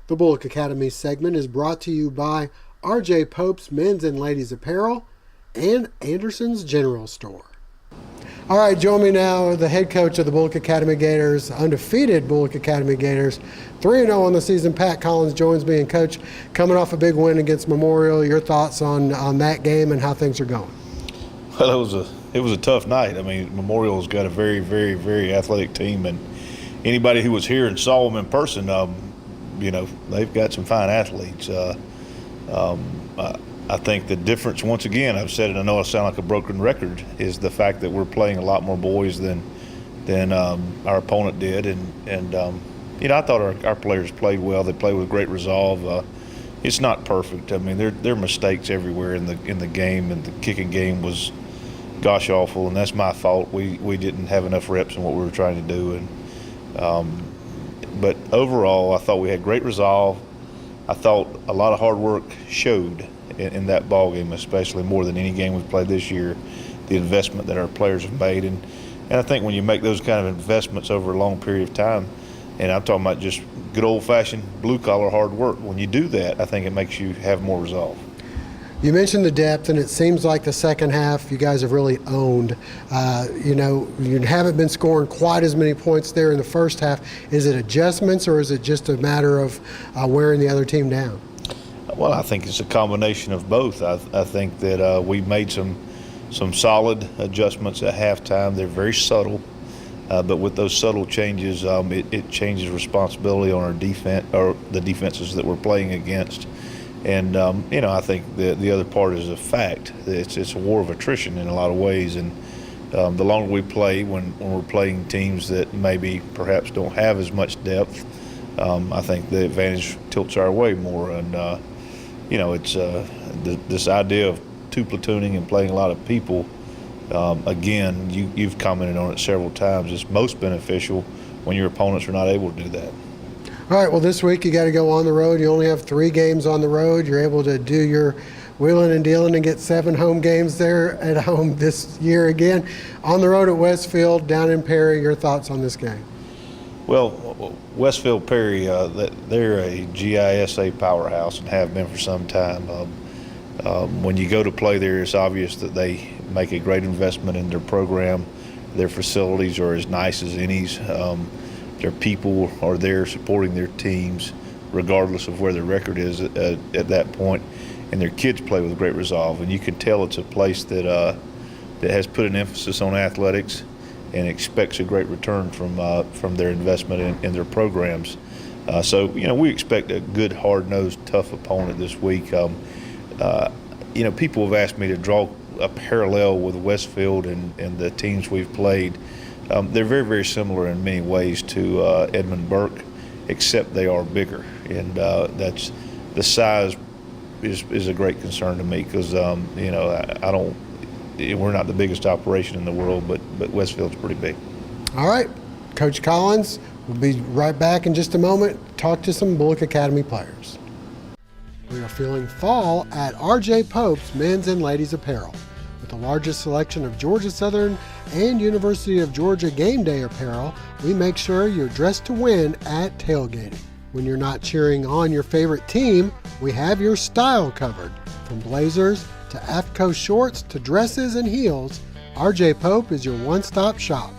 The Bulloch Academy segment is brought to you by R.J. Pope's Men's and Ladies Apparel and Anderson's General Store. All right, join me now, the head coach of the Bulloch Academy Gators, undefeated Bulloch Academy Gators, 3-0 on the season. Pat Collins joins me. And Coach, coming off a big win against Memorial, your thoughts on that game and how things are going? Well, it was a tough night. I mean, Memorial's got a very, very, very athletic team, and anybody who was here and saw them in person, they've got some fine athletes. I think the difference, once again, I've said it, I know I sound like a broken record, is the fact that we're playing a lot more boys than our opponent did. And I thought our players played well. They played with great resolve. It's not perfect. I mean, there are mistakes everywhere in the game, and the kicking game was gosh awful, and that's my fault. We didn't have enough reps in what we were trying to do. But overall, I thought we had great resolve. I thought a lot of hard work showed in that ball game, especially more than any game we've played this year, the investment that our players have made. And I think when you make those kind of investments over a long period of time, and I'm talking about just good old-fashioned blue-collar hard work, when you do that, I think it makes you have more resolve. You mentioned the depth, and it seems like the second half you guys have really owned. You haven't been scoring quite as many points there in the first half. Is it adjustments, or is it just a matter of wearing the other team down? Well, I think it's a combination of both. I think that we made some solid adjustments at halftime. They're very subtle, but with those subtle changes, it changes responsibility on our defense, or the defenses that we're playing against. And I think the other part is a fact. It's a war of attrition in a lot of ways, and the longer we play, when we're playing teams that maybe perhaps don't have as much depth, I think the advantage tilts our way more. And it's this idea of two platooning and playing a lot of people. Again, you've commented on it several times. It's most beneficial when your opponents are not able to do that. All right, well, this week you got to go on the road. You only have 3 games on the road. You're able to do your wheeling and dealing and get 7 home games there at home this year again. On the road at Westfield, down in Perry, your thoughts on this game? Well, Westfield Perry, they're a GISA powerhouse and have been for some time. When you go to play there, it's obvious that they make a great investment in their program. Their facilities are as nice as any's. Their people are there supporting their teams regardless of where their record is at that point, and their kids play with great resolve. And you can tell it's a place that has put an emphasis on athletics and expects a great return from their investment in their programs. So we expect a good, hard-nosed, tough opponent this week. People have asked me to draw a parallel with Westfield and the teams we've played. They're very, very similar in many ways to Edmund Burke, except they are bigger, and that's the size is a great concern to me, because we're not the biggest operation in the world, but Westfield's pretty big. All right, Coach Collins, we'll be right back in just a moment. Talk to some Bulloch Academy players. We are feeling fall at R.J. Pope's Men's and Ladies Apparel. With the largest selection of Georgia Southern and University of Georgia game day apparel, we make sure you're dressed to win at tailgating. When you're not cheering on your favorite team, we have your style covered. From blazers to AFCO shorts to dresses and heels, R.J. Pope is your one-stop shop.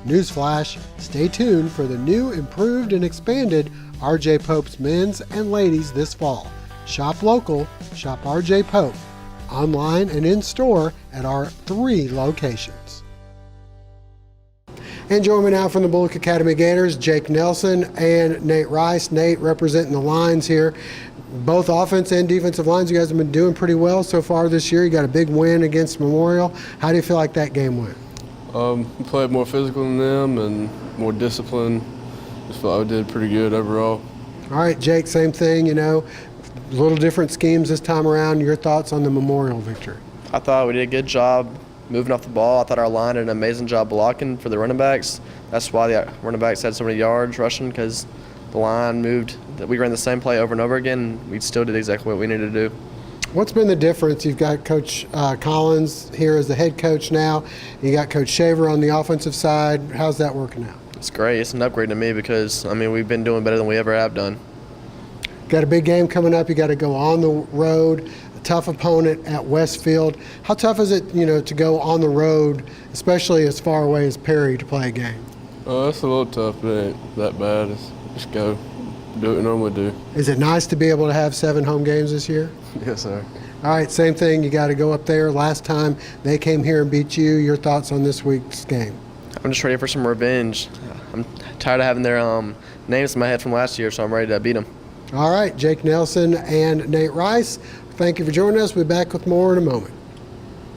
Newsflash, stay tuned for the new, improved, and expanded R.J. Pope's Men's and Ladies this fall. Shop local, shop R.J. Pope. Online and in-store at our 3 locations. And join me now from the Bulloch Academy Gators, Jake Nelson and Nate Rice. Nate representing the lines here. Both offense and defensive lines, you guys have been doing pretty well so far this year. You got a big win against Memorial. How do you feel like that game went? We played more physical than them and more disciplined. Just felt like we did pretty good overall. All right, Jake, same thing, a little different schemes this time around. Your thoughts on the Memorial victory? I thought we did a good job moving off the ball. I thought our line did an amazing job blocking for the running backs. That's why the running backs had so many yards rushing, because the line moved. We ran the same play over and over again, and we still did exactly what we needed to do. What's been the difference? You've got Coach Collins here as the head coach now. You got Coach Shaver on the offensive side. How's that working out? It's great. It's an upgrade to me because, we've been doing better than we ever have done. Got a big game coming up. You got to go on the road. A tough opponent at Westfield. How tough is it, to go on the road, especially as far away as Perry, to play a game? It's a little tough, but it ain't that bad. Just go do what we normally do. Is it nice to be able to have 7 home games this year? Yes, sir. All right, same thing. You got to go up there. Last time they came here and beat you. Your thoughts on this week's game? I'm just ready for some revenge. I'm tired of having their names in my head from last year, so I'm ready to beat them. All right, Jake Nelson and Nate Rice, thank you for joining us. We'll be back with more in a moment.